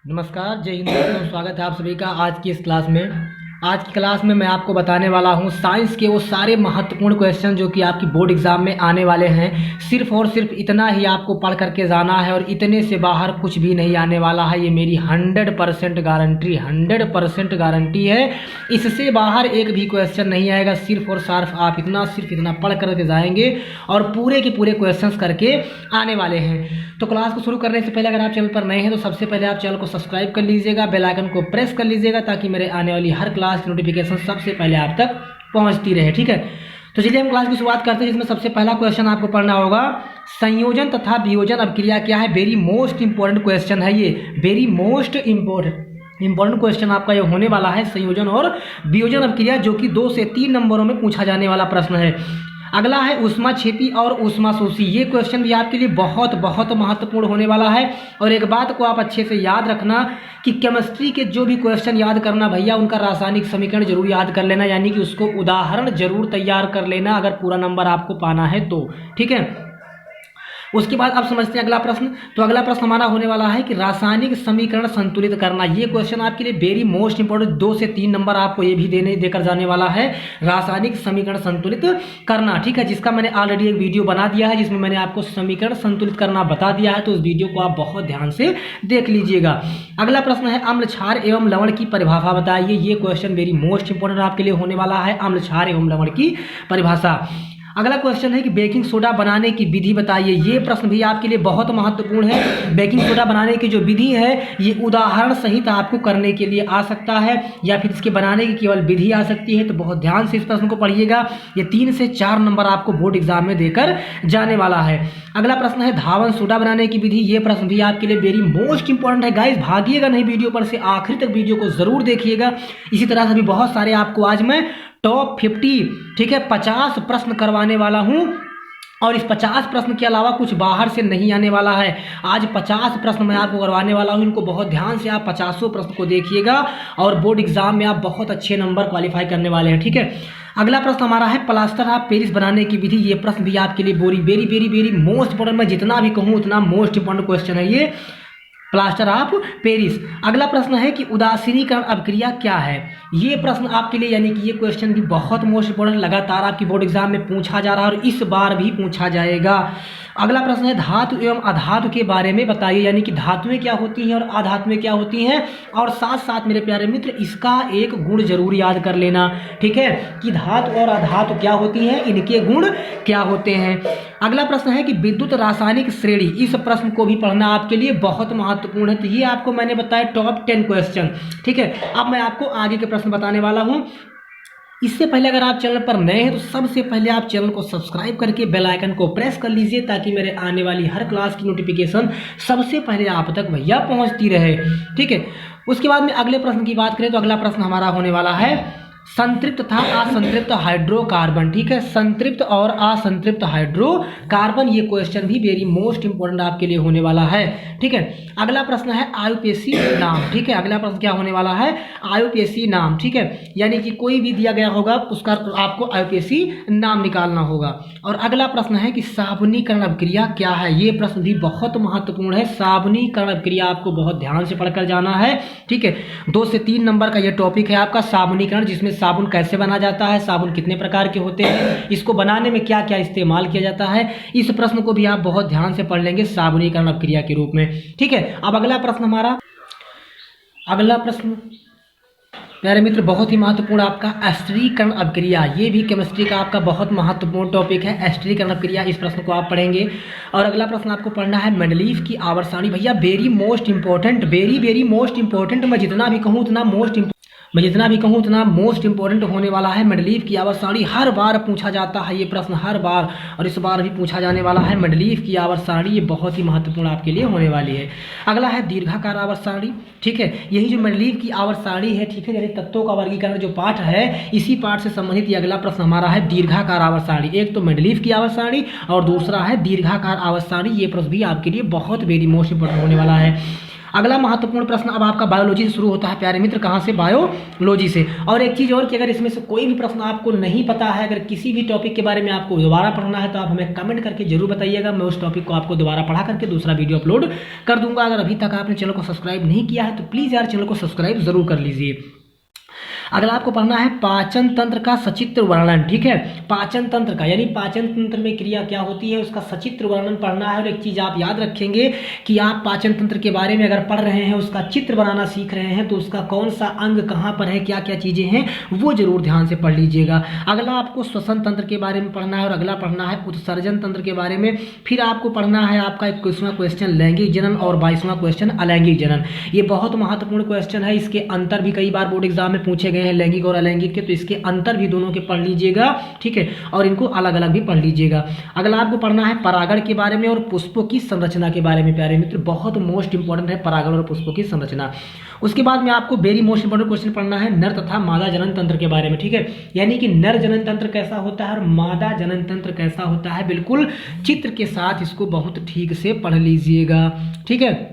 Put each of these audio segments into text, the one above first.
नमस्कार, जय हिंद दोस्तों। स्वागत है आप सभी का आज की इस क्लास में। आज की क्लास में मैं आपको बताने वाला हूं साइंस के वो सारे महत्वपूर्ण क्वेश्चन जो कि आपकी बोर्ड एग्जाम में आने वाले हैं। सिर्फ और सिर्फ इतना ही आपको पढ़ करके जाना है और इतने से बाहर कुछ भी नहीं आने वाला है। ये मेरी 100% गारंटी 100% गारंटी है। इससे बाहर एक भी क्वेश्चन नहीं आएगा। सिर्फ और सिर्फ आप सिर्फ इतना पढ़ करके जाएंगे और पूरे के पूरे क्वेश्चंस करके आने वाले हैं। तो क्लास को शुरू करने से पहले अगर आप चैनल पर नए हैं तो सबसे पहले आप चैनल को सब्सक्राइब कर लीजिएगा, बेल आइकन को प्रेस कर लीजिएगा ताकि मेरे आने वाली हर क्लास की नोटिफिकेशन सबसे पहले आप तक पहुंचती रहे। ठीक है, तो चलिए हम क्लास की शुरुआत करते हैं, जिसमें सबसे पहला क्वेश्चन आपको पढ़ना होगा संयोजन तथा वियोजन अभिक्रिया क्या है। वेरी मोस्ट इंपॉर्टेंट क्वेश्चन है ये, वेरी मोस्ट इंपॉर्टेंट क्वेश्चन आपका ये होने वाला है। संयोजन और वियोजन अभिक्रिया जो कि 2 से 3 नंबरों में पूछा जाने वाला प्रश्न है। अगला है ऊष्माक्षेपी और ऊष्माशोषी। ये क्वेश्चन भी आपके लिए बहुत बहुत महत्वपूर्ण होने वाला है। और एक बात को आप अच्छे से याद रखना कि केमिस्ट्री के जो भी क्वेश्चन याद करना भैया, उनका रासायनिक समीकरण जरूर याद कर लेना, यानी कि उसको उदाहरण जरूर तैयार कर लेना अगर पूरा नंबर आपको पाना है तो। ठीक है, उसके बाद आप समझते हैं अगला प्रश्न। तो अगला प्रश्न हमारा होने वाला है कि रासायनिक समीकरण संतुलित करना। ये क्वेश्चन आपके लिए वेरी मोस्ट इंपोर्टेंट, 2 से 3 नंबर आपको ये भी देकर जाने वाला है, रासायनिक समीकरण संतुलित करना। ठीक है, जिसका मैंने ऑलरेडी एक वीडियो बना दिया है जिसमें मैंने आपको समीकरण संतुलित करना बता दिया है, तो उस वीडियो को आप बहुत ध्यान से देख लीजिएगा। अगला प्रश्न है अम्ल क्षार एवं लवण की परिभाषा बताइए। ये क्वेश्चन वेरी मोस्ट इंपोर्टेंट आपके लिए होने वाला है, अम्ल क्षार एवं लवण की परिभाषा। अगला क्वेश्चन है कि बेकिंग सोडा बनाने की विधि बताइए। ये प्रश्न भी आपके लिए बहुत महत्वपूर्ण है। बेकिंग सोडा बनाने की जो विधि है ये उदाहरण सहित आपको करने के लिए आ सकता है या फिर इसके बनाने की केवल विधि आ सकती है, तो बहुत ध्यान से इस प्रश्न को पढ़िएगा। ये 3 से 4 नंबर आपको बोर्ड एग्जाम में देकर जाने वाला है। अगला प्रश्न है धावन सोडा बनाने की विधि। ये प्रश्न भी आपके लिए वेरी मोस्ट इंपॉर्टेंट है। गाइस भागिएगा नहीं वीडियो पर से, आखिर तक वीडियो को जरूर देखिएगा। इसी तरह से भी बहुत सारे आपको आज मैं टॉप 50 ठीक है 50 प्रश्न करवाने वाला हूं और इस 50 प्रश्न के अलावा कुछ बाहर से नहीं आने वाला है। आज 50 प्रश्न मैं आपको करवाने वाला हूं, इनको बहुत ध्यान से आप 50 प्रश्न को देखिएगा और बोर्ड एग्जाम में आप बहुत अच्छे नंबर क्वालिफाई करने वाले हैं। ठीक है, अगला प्रश्न हमारा है प्लास्टर ऑफ पेरिस बनाने की विधि। ये प्रश्न भी आपके लिए वेरी मोस्ट इंपॉर्टेंट, मैं जितना भी कहूँ उतना मोस्ट इंपॉर्टेंट क्वेश्चन है ये, प्लास्टर ऑफ पेरिस। अगला प्रश्न है कि उदासीनीकरण अभिक्रिया क्या है। ये प्रश्न आपके लिए यानी कि ये क्वेश्चन भी बहुत मोस्ट इंपोर्टेंट, लगातार आपकी बोर्ड एग्जाम में पूछा जा रहा है और इस बार भी पूछा जाएगा। अगला प्रश्न है धातु एवं अधातु के बारे में बताइए, यानी कि धातुएं क्या होती हैं और अधातुएं क्या होती हैं, और साथ साथ मेरे प्यारे मित्र इसका एक गुण जरूर याद कर लेना। ठीक है, कि धातु और अधातु क्या होती हैं, इनके गुण क्या होते हैं। अगला प्रश्न है कि विद्युत रासायनिक श्रेणी। इस प्रश्न को भी पढ़ना आपके लिए बहुत महत्वपूर्ण है। तो ये आपको मैंने बताया टॉप 10 क्वेश्चन। ठीक है, अब मैं आपको आगे के प्रश्न बताने वाला हूँ। इससे पहले अगर आप चैनल पर नए हैं तो सबसे पहले आप चैनल को सब्सक्राइब करके बेल आइकन को प्रेस कर लीजिए ताकि मेरे आने वाली हर क्लास की नोटिफिकेशन सबसे पहले आप तक भैया पहुंचती रहे। ठीक है, उसके बाद में अगले प्रश्न की बात करें तो अगला प्रश्न हमारा होने वाला है संतृप्त तथा असंतृप्त हाइड्रोकार्बन। ठीक है, संतृप्त और असंतृप्त हाइड्रोकार्बन, ये क्वेश्चन भी वेरी मोस्ट इंपोर्टेंट आपके लिए होने वाला है। ठीक है, अगला प्रश्न है आयुपेशी नाम। ठीक है, अगला प्रश्न क्या होने वाला है, आयुपेशी नाम। ठीक है, यानी कि कोई भी दिया गया होगा उसका आपको आयुपेशी नाम निकालना होगा। और अगला प्रश्न है कि साबुनीकरण अभिक्रिया क्या है। ये प्रश्न भी बहुत महत्वपूर्ण है। साबुनीकरण अभिक्रिया आपको बहुत ध्यान से पढ़कर जाना है। ठीक है, 2 से 3 नंबर का यह टॉपिक है आपका साबुनीकरण, जिसमें साबुन कैसे बना जाता है, साबुन कितने प्रकार के होते हैं, इसको बनाने में क्या क्या इस्तेमाल किया जाता है, इस प्रश्न को भी आप बहुत ध्यान से पढ़ लेंगे साबुनीकरण अभिक्रिया के रूप में। ठीक है, अब अगला प्रश्न हमारा, अगला प्रश्न प्यारे मित्र बहुत ही महत्वपूर्ण आपका एस्टरीकरण अभिक्रिया। ये भी केमिस्ट्री का आपका बहुत महत्वपूर्ण टॉपिक है, एस्टरीकरण अभिक्रिया। इस प्रश्न को आप पढ़ेंगे। और अगला प्रश्न आपको पढ़ना है मेंडलीव की आवर्त सारणी। भैया very most important, very most important, मैं जितना भी कहूँ उतना मोस्ट इंपॉर्टेंट होने वाला है। मेंडलीव की आवर्त सारणी हर बार पूछा जाता है ये प्रश्न, हर बार, और इस बार भी पूछा जाने वाला है मेंडलीव की आवर्त सारणी। ये बहुत ही महत्वपूर्ण आपके लिए होने वाली है। अगला है दीर्घाकार आवर्त सारणी। ठीक है, यही जो मेंडलीव की आवर्त सारणी है, ठीक है, यानी तत्वों का वर्गीकरण जो पाठ है, इसी पाठ से संबंधित ये अगला प्रश्न हमारा है दीर्घाकार आवर्त सारणी। एक तो मेंडलीव की आवर्त सारणी और दूसरा है दीर्घाकार आवर्त सारणी। ये प्रश्न भी आपके लिए बहुत वेरी मोस्ट इंपॉर्टेंट होने वाला है। अगला महत्वपूर्ण प्रश्न अब आपका बायोलॉजी से शुरू होता है प्यारे मित्र। कहाँ से? बायोलॉजी से। और एक चीज़ और कि अगर इसमें से कोई भी प्रश्न आपको नहीं पता है, अगर किसी भी टॉपिक के बारे में आपको दोबारा पढ़ना है तो आप हमें कमेंट करके जरूर बताइएगा। मैं उस टॉपिक को आपको दोबारा पढ़ा करके दूसरा वीडियो अपलोड कर दूंगा। अगर अभी तक आपने चैनल को सब्सक्राइब नहीं किया है तो प्लीज़ यार चैनल को सब्सक्राइब जरूर कर लीजिए। अगला आपको पढ़ना है पाचन तंत्र का सचित्र वर्णन। ठीक है, पाचन तंत्र का यानी पाचन तंत्र में क्रिया क्या होती है उसका सचित्र वर्णन पढ़ना है। और एक चीज़ आप याद रखेंगे कि आप पाचन तंत्र के बारे में अगर पढ़ रहे हैं, उसका चित्र बनाना सीख रहे हैं, तो उसका कौन सा अंग कहाँ पर है, क्या क्या चीज़ें हैं, वो जरूर ध्यान से पढ़ लीजिएगा। अगला आपको श्वसन तंत्र के बारे में पढ़ना है और अगला पढ़ना है उत्सर्जन तंत्र के बारे में। फिर आपको पढ़ना है आपका 21वां क्वेश्चन लैंगिक जनन और 22वां क्वेश्चन अलैंगिक जनन। ये बहुत महत्वपूर्ण क्वेश्चन है। इसके अंतर भी कई बार बोर्ड एग्जाम में पूछे गए हैं लैंगिक और अलैंगिक के, तो इसके अंतर भी दोनों के पढ़ लीजिएगा। ठीक है, और इनको अलग अलग भी पढ़ लीजिएगा। अगला आपको पढ़ना है परागण के बारे में और पुष्पों की संरचना के बारे में प्यारे मित्र। बहुत मोस्ट इंपॉर्टेंट है परागण और पुष्पों की संरचना। उसके बाद में आपको वेरी मोस्ट इंपॉर्टेंट क्वेश्चन पढ़ना है नर तथा मादा जनन तंत्र के बारे में। ठीक है, यानी कि नर जनन तंत्र कैसा होता है और मादा जनन तंत्र कैसा होता है, बिल्कुल चित्र के साथ इसको बहुत ठीक से पढ़ लीजिएगा। ठीक है,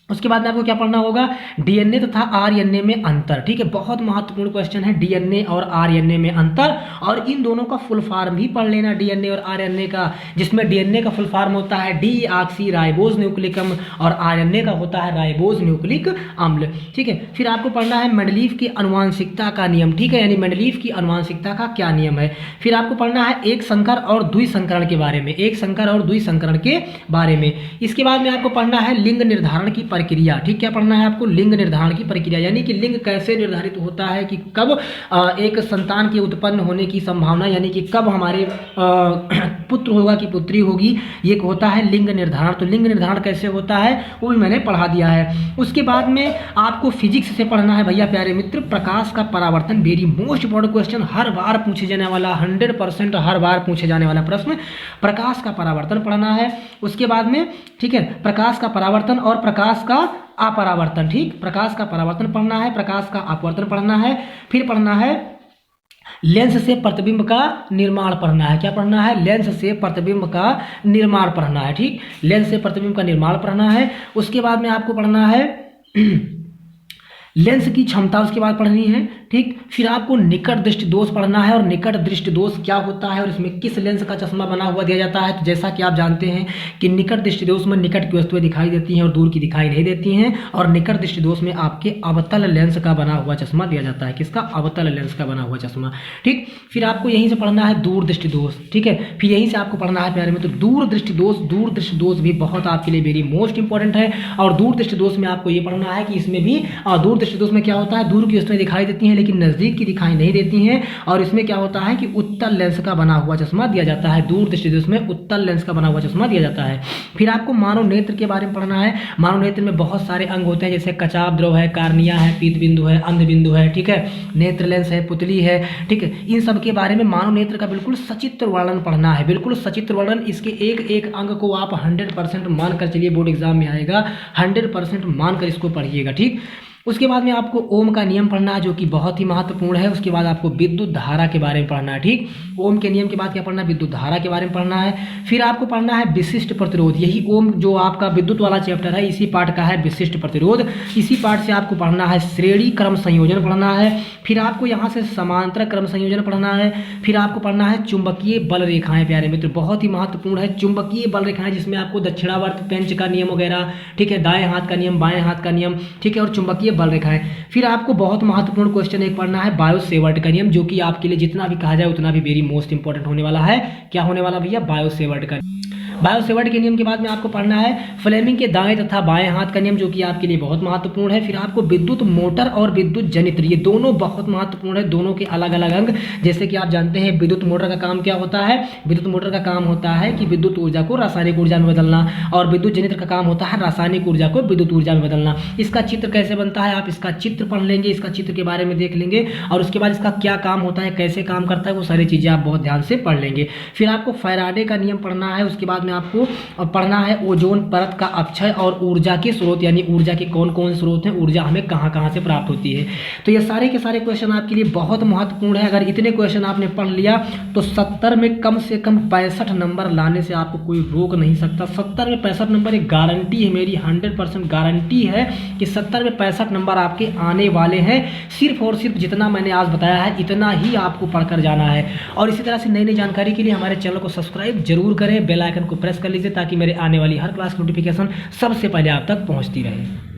उसके बाद में आपको क्या पढ़ना होगा? डीएनए तथा आरएनए में अंतर। ठीक है, बहुत महत्वपूर्ण क्वेश्चन है डीएनए और आरएनए में अंतर। और इन दोनों का फुल फॉर्म भी पढ़ लेना, डीएनए और आरएनए का, जिसमें डीएनए का फुल फॉर्म होता है डीऑक्सी राइबोज न्यूक्लिक अम्ल और आरएनए का होता है राइबोज न्यूक्लिक अम्ल। ठीक है, फिर आपको पढ़ना है मेंडलीव की आनुवंशिकता का नियम। ठीक है, यानी मेंडलीव की आनुवंशिकता का क्या नियम है। फिर आपको पढ़ना है एक संकर और द्विसंकरण के बारे में, एक संकर और द्विसंकरण के बारे में। इसके बाद में आपको पढ़ना है लिंग निर्धारण की प्रक्रिया। ठीक, क्या पढ़ना है आपको? लिंग निर्धारण की प्रक्रिया, यानी कि लिंग कैसे निर्धारित होता है, कि कब एक संतान के उत्पन्न होने की संभावना, यानी कि कब हमारे पुत्र होगा कि पुत्री होगी, ये होता है लिंग निर्धारण। तो लिंग निर्धारण कैसे होता है वो भी मैंने पढ़ा दिया है। उसके बाद में आपको फिजिक्स से पढ़ना है भैया प्यारे मित्र प्रकाश का परावर्तन। वेरी मोस्ट इंपॉर्टेंट क्वेश्चन, हर बार पूछे जाने वाला, 100% हर बार पूछे जाने वाला प्रश्न, प्रकाश का परावर्तन पढ़ना है। उसके बाद में ठीक है, प्रकाश का परावर्तन और प्रकाश का अपरावर्तन। ठीक, प्रकाश का परावर्तन पढ़ना है, प्रकाश का अपवर्तन पढ़ना है। फिर पढ़ना है लेंस से प्रतिबिंब का निर्माण पढ़ना है। क्या पढ़ना है? लेंस से प्रतिबिंब का निर्माण पढ़ना है। ठीक, लेंस से प्रतिबिंब का निर्माण पढ़ना है। उसके बाद में आपको पढ़ना है लेंस की क्षमता, उसके बाद पढ़नी है। ठीक, फिर आपको निकट दृष्टि दोष पढ़ना है और निकट दृष्टि दोष क्या होता है और इसमें किस लेंस का चश्मा बना हुआ दिया जाता है। तो जैसा कि आप जानते हैं कि निकट दृष्टि दोष में निकट की वस्तुएं दिखाई देती हैं और दूर की दिखाई नहीं देती हैं, और निकट दृष्टि दोष में आपके अवतल लेंस का बना हुआ चश्मा दिया जाता है। किसका? अवतल लेंस का बना हुआ चश्मा। ठीक, फिर आपको यहीं से पढ़ना है दूर दृष्टि दोष। ठीक है, फिर यहीं से आपको पढ़ना है प्यारे में तो दूर दृष्टि दोष। दूर दृष्टि दोष भी बहुत आपके लिए वेरी मोस्ट इंपॉर्टेंट है। और दूर दृष्टि दोष में आपको ये पढ़ना है कि इसमें भी दूर दृष्टि दोष में क्या होता है, दूर की वस्तुएं दिखाई देती हैं लेकिन नजदीक की दिखाई नहीं देती हैं, और इसमें क्या होता है कि उत्तल लेंस का बना हुआ चश्मा दिया जाता है। दूर दृष्टि दोष में उत्तल लेंस का बना हुआ चश्मा दिया जाता है। फिर आपको मानव नेत्र के बारे में पढ़ना है। मानव नेत्र में बहुत सारे अंग होते हैं, जैसे कचाप द्रव है, कार्निया है, पीत बिंदु है, अंध बिंदु है। ठीक है, नेत्र लेंस है, पुतली है। ठीक है, इन सब के बारे में मानव नेत्र का बिल्कुल सचित्र वर्णन पढ़ना है, बिल्कुल सचित्र वर्णन। इसके एक एक अंग को आप 100% मानकर चलिए, बोर्ड एग्जाम में आएगा, 100% मानकर इसको पढ़िएगा। ठीक, उसके बाद में आपको ओम का नियम पढ़ना है जो कि बहुत ही महत्वपूर्ण है। उसके बाद आपको विद्युत धारा के बारे में पढ़ना है। ठीक, ओम के नियम के बाद क्या पढ़ना है? विद्युत धारा के बारे में पढ़ना है। फिर आपको पढ़ना है विशिष्ट प्रतिरोध। यही ओम जो आपका विद्युत वाला चैप्टर है, इसी पार्ट का है विशिष्ट प्रतिरोध। इसी पार्ट से आपको पढ़ना है श्रेणी क्रम संयोजन पढ़ना है। फिर आपको यहाँ से समांतर क्रम संयोजन पढ़ना है। फिर आपको पढ़ना है चुंबकीय बल रेखाएं प्यारे मित्र, बहुत ही महत्वपूर्ण है चुंबकीय बल रेखाएं, जिसमें आपको दक्षिणावर्त पेंच का नियम वगैरह, ठीक है, दाएं हाथ का नियम, बाएं हाथ का नियम, ठीक है, और चुंबकीय बल रेखाएं। फिर आपको बहुत महत्वपूर्ण क्वेश्चन एक पढ़ना है बायो-सेवर्ट का नियम, जो कि आपके लिए जितना भी कहा जाए उतना भी वेरी मोस्ट इंपॉर्टेंट होने वाला है। क्या होने वाला भैया? बायो-सेवर्ट का। बायो-सेवर्ट के नियम के बाद में आपको पढ़ना है फ्लेमिंग के दाएं तथा बाएं हाथ का नियम, जो कि आपके लिए बहुत महत्वपूर्ण है। फिर आपको विद्युत मोटर और विद्युत जनित्र, ये दोनों बहुत महत्वपूर्ण है, दोनों के अलग अलग अंग। जैसे कि आप जानते हैं विद्युत मोटर का काम क्या होता है? विद्युत मोटर का काम होता है कि विद्युत ऊर्जा को रासायनिक ऊर्जा में बदलना, और विद्युत जनित्र का काम होता है रासायनिक ऊर्जा को विद्युत ऊर्जा में बदलना। इसका चित्र कैसे बनता है, आप इसका चित्र पढ़ लेंगे, इसका चित्र के बारे में देख लेंगे, और उसके बाद इसका क्या काम होता है, कैसे काम करता है, वो सारी चीजें आप बहुत ध्यान से पढ़ लेंगे। फिर आपको फैराडे का नियम पढ़ना है। उसके बाद में आपको पढ़ना है ओजोन परत का अपक्षय और ऊर्जा के स्रोत, यानी ऊर्जा के कौन कौन से स्रोत हैं, ऊर्जा हमें कहाँ कहाँ से प्राप्त होती है। तो ये सारे के सारे क्वेश्चन आपके लिए बहुत महत्वपूर्ण है। अगर इतने क्वेश्चन आपने पढ़ लिया तो 70 में कम से कम 65 नंबर लाने से आपको कोई रोक नहीं सकता। 70 में 65 नंबर एक गारंटी है, मेरी 100% गारंटी है कि 70 में 65 नंबर आपके आने वाले हैं। सिर्फ और सिर्फ जितना मैंने आज बताया है इतना ही आपको पढ़कर जाना है। और इसी तरह से नई नई जानकारी के लिए हमारे चैनल को सब्सक्राइब जरूर करें, बेल आइकन को प्रेस कर लीजिए ताकि मेरे आने वाली हर क्लास की नोटिफिकेशन सबसे पहले आप तक पहुंचती रहे।